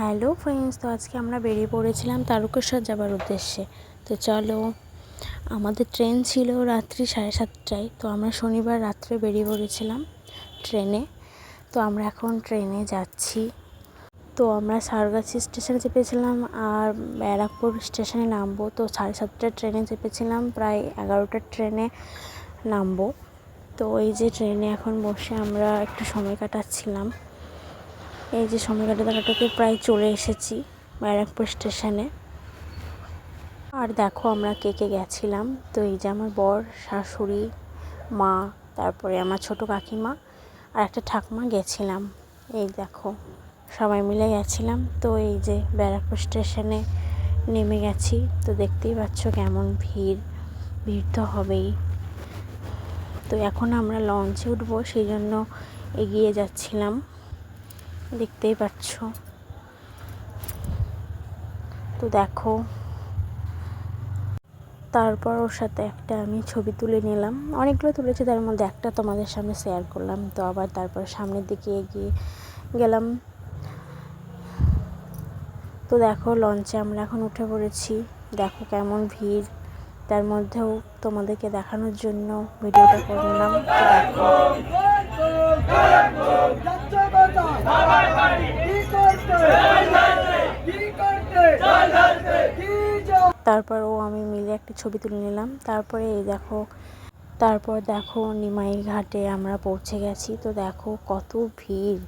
Hello friends, তো আজকে আমরা বেরিয়ে পড়েছিলাম তারকেশ্বর যাবার উদ্দেশ্যে। তো চলো, আমাদের ট্রেন ছিল রাত্রি 7:30টায়। তো আমরা শনিবার রাত্রে বেরিয়ে পড়েছিলাম ট্রেনে। তো আমরা এখন ট্রেনে যাচ্ছি। তো আমরা সারগাছি স্টেশনে চেপেছিলাম আর ব্যারাকপুর স্টেশনে নামবো। তো 7:30টার ট্রেনে চেপেছিলাম, প্রায় 11টার ট্রেনে নামবো। তো এই যে ট্রেনে এখন বসে আমরা একটু সময় কাটাচ্ছিলাম। এই যে সময় কাটাতে প্রায় চলে এসেছি ব্যারাকপুর স্টেশনে। আর দেখো আমরা কে কে গেছিলাম। তো এই যে আমার বর, শাশুড়ি, মা, তারপরে আমার ছোট কাকিমা আর একটা ঠাকুমা গেছিলাম। এই দেখো সবাই মিলে গেছিলাম। তো এই যে ব্যারাকপুর স্টেশনে নেমে গেছি। তো দেখতেই পাচ্ছ কেমন ভিড় তো হবেই। তো এখন আমরা লঞ্চে উঠবো, সেই জন্য এগিয়ে যাচ্ছিলাম, দেখতেই পাচ্ছ। তো দেখো, তারপর ওর সাথে একটা আমি ছবি তুলে নিলাম। অনেকগুলো তুলেছি, তার মধ্যে একটা তোমাদের সামনে শেয়ার করলাম। তো আবার তারপর সামনের দিকে এগিয়ে গেলাম। তো দেখো লঞ্চে আমরা এখন উঠে পড়েছি। দেখো কেমন ভিড়, তার মধ্যেও তোমাদেরকে দেখানোর জন্য ভিডিওটা করলাম। তারপর আমি মিলে একটা ছবি তুলে নিলাম। তারপরে এই দেখো নিমাই ঘাটে আমরা পৌঁছে গেছি। তো দেখো কত ভিড়,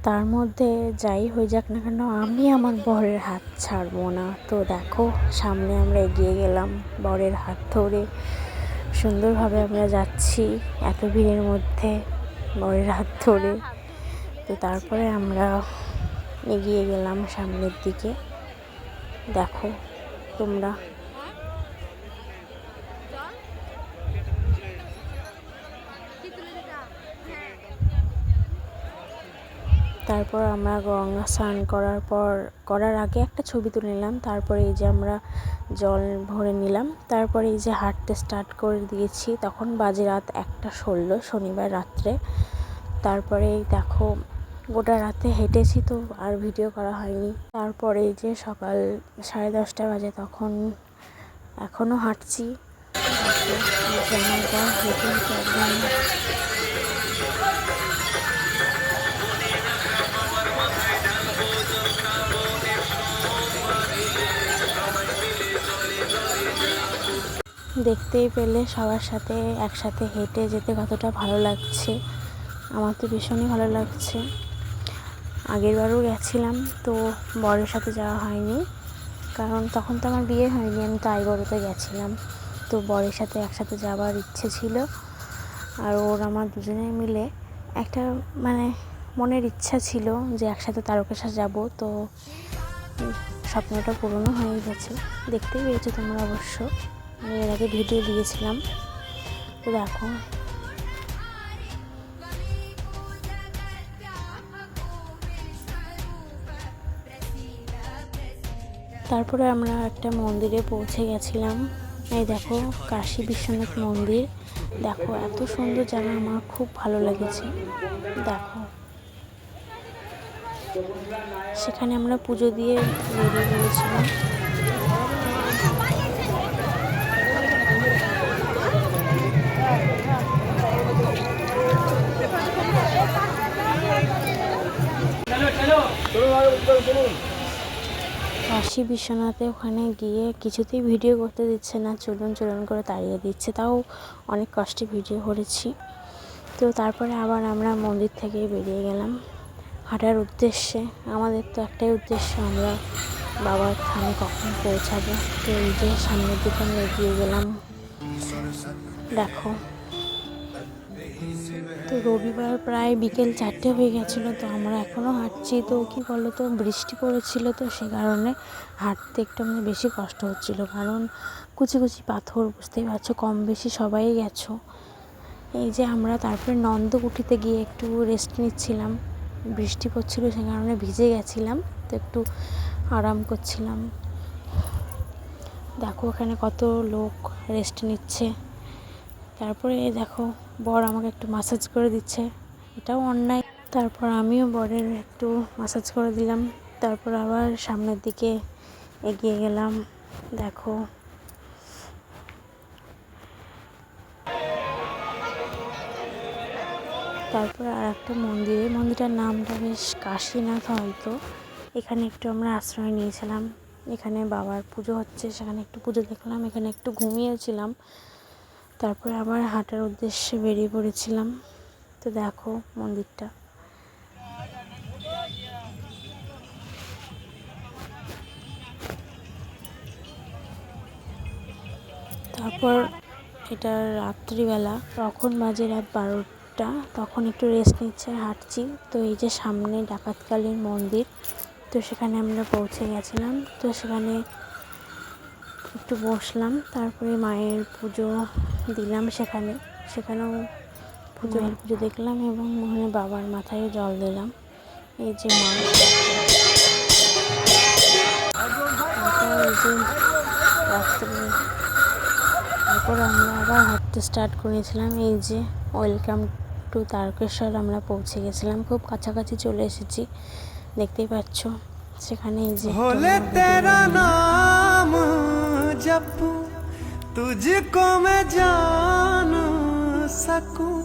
তার মধ্যে যাই হয়ে যাক না কেন আমি আমার বরের হাত ছাড়বো না। তো দেখো সামনে আমরা এগিয়ে গেলাম, বরের হাত ধরে সুন্দরভাবে আমরা যাচ্ছি এত ভিড়ের মধ্যে বরের হাত ধরে। তো তারপরে আমরা এগিয়ে গেলাম সামনের দিকে। দেখো তোমরা, তারপর আমরা গঙ্গা স্নান করার আগে একটা ছবি তুলে নিলাম। তারপরে এই যে আমরা জল ভরে নিলাম। তারপরে এই যে হাঁটতে স্টার্ট করে দিয়েছি। তখন বাজে রাত 1:16 শনিবার রাত্রে। তারপরে দেখো গোটা রাতে হেঁটেছি, তো আর ভিডিও করা হয়নি। তারপরে এই যে সকাল 10:30 বাজে, তখন এখনও হাঁটছি। দেখতেই পেলে সবার সাথে একসাথে হেঁটে যেতে কতটা ভালো লাগছে। আমার তো ভীষণই ভালো লাগছে। আগেরবারও গেছিলাম, তো বরের সাথে যাওয়া হয়নি, কারণ তখন তো আমার বিয়ে হয়নি। আমি তো আইবড়োতে গেছিলাম। তো বরের সাথে একসাথে যাওয়ার ইচ্ছে ছিল, আর ওর আমার দুজনে মিলে একটা মনের ইচ্ছা ছিল যে একসাথে তারকেশ্বর যাব। তো স্বপ্নটা পূরণও হয়ে গেছে, দেখতেই পেয়েছো তোমরা অবশ্য। আমি এর আগে ভিডিও দিয়েছিলাম। তো দেখো তারপরে আমরা একটা মন্দিরে পৌঁছে গেছিলাম। এই দেখো কাশী বিশ্বনাথ মন্দির। দেখো এত সুন্দর জায়গা, আমার খুব ভালো লেগেছে। দেখো সেখানে আমরা পুজো দিয়ে বেরিয়ে পড়েছিলাম। কাশী বিশ্বনাথে ওখানে গিয়ে কিছুতেই ভিডিও করতে দিচ্ছে না, চলুন করে তাড়িয়ে দিচ্ছে। তাও অনেক কষ্টে ভিডিও করেছি। তো তারপরে আবার আমরা মন্দির থেকে বেরিয়ে গেলাম হাঁটার উদ্দেশ্যে। আমাদের তো একটাই উদ্দেশ্য, আমরা বাবার থানে কখন পৌঁছাবো। তো এই যে সামনের দিকে আমরা এগিয়ে গেলাম। দেখো, তো রবিবার প্রায় বিকেল 4টে হয়ে গেছিলো। তো আমরা এখনও হাঁটছি। তো কী বলো তো, বৃষ্টি পড়েছিল, তো সে কারণে হাঁটতে একটু বেশি কষ্ট হচ্ছিলো, কারণ কুচি কুচি পাথর, বুঝতেই পারছো, কম বেশি সবাই গেছো। এই যে আমরা তারপরে নন্দকুঠিতে গিয়ে একটু রেস্ট নিচ্ছিলাম। বৃষ্টি পড়ছিল, সে কারণে ভিজে গেছিলাম, তো একটু আরাম করছিলাম। দেখো ওখানে কত লোক রেস্ট নিচ্ছে। তারপরে দেখো বর আমাকে একটু ম্যাসাজ করে দিচ্ছে, এটাও অন্যায়। তারপর আমিও বরের একটু ম্যাসাজ করে দিলাম। তারপর আবার সামনের দিকে এগিয়ে গেলাম। দেখো তারপর আর একটা মন্দিরটার নামটা বেশ কাশীনাথ হয়তো। এখানে একটু আমরা আশ্রয় নিয়েছিলাম। এখানে বাবার পুজো হচ্ছে, সেখানে একটু পুজো দেখলাম, এখানে একটু ঘুমিয়েছিলাম। তারপরে আবার হাঁটার উদ্দেশ্যে বেরিয়ে পড়েছিলাম। তো দেখো মন্দিরটা। তারপর এটা রাত্রিবেলা, তখন বাজে রাত 12টা। তখন একটু রেস্ট নিচ্ছে, হাঁটছি। তো এই যে সামনে ডাকাতকালীর মন্দির, তো সেখানে আমরা পৌঁছে গেছিলাম। তো সেখানে একটু বসলাম, তারপরে মায়ের পুজো দিলাম। সেখানেও পুজো দেখলাম এবং ওখানে বাবার মাথায় জল দিলাম। এই যে মা, এই যে রাত্রে। তারপর আমরা আবার হাঁটতে স্টার্ট করেছিলাম। এই যে ওয়েলকাম টু তারকেশ্বর আমরা পৌঁছে গেছিলাম, খুব কাছাকাছি চলে এসেছি, দেখতেই পাচ্ছ। সেখানে এই যে ভোলে তেরা নাম জপু তুঝকো মে জান सकूं।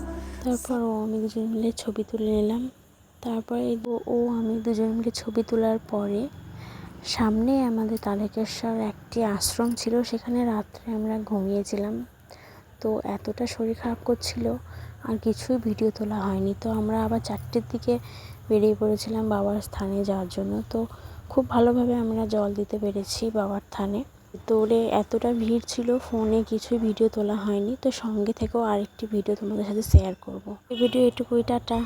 তারপর আমি দুজন মিলে ছবি তুলে নিলাম। তারপরে আমি দুজন মিলে ছবি তোলার পরে সামনে আমাদের তারকেশ্বর একটি আশ্রম ছিল, সেখানে রাত্রে আমরা ঘুমিয়েছিলাম। তো এতটা শরীর খারাপ করছিল আর কিছুই ভিডিও তোলা হয়নি। তো আমরা আবার 4টের দিকে বেরিয়ে পড়েছিলাম বাবার স্থানে যাওয়ার জন্য। তো খুব ভালোভাবে আমরা জল দিতে পেরেছি বাবার থানে। দৌড়ে এতটা ভিড় ছিল, ফোনে কিছুই ভিডিও তোলা হয়নি। তো সঙ্গে থেকেও আরেকটি ভিডিও তোমাদের সাথে শেয়ার করব। এই ভিডিও এটুকুই, টাটা।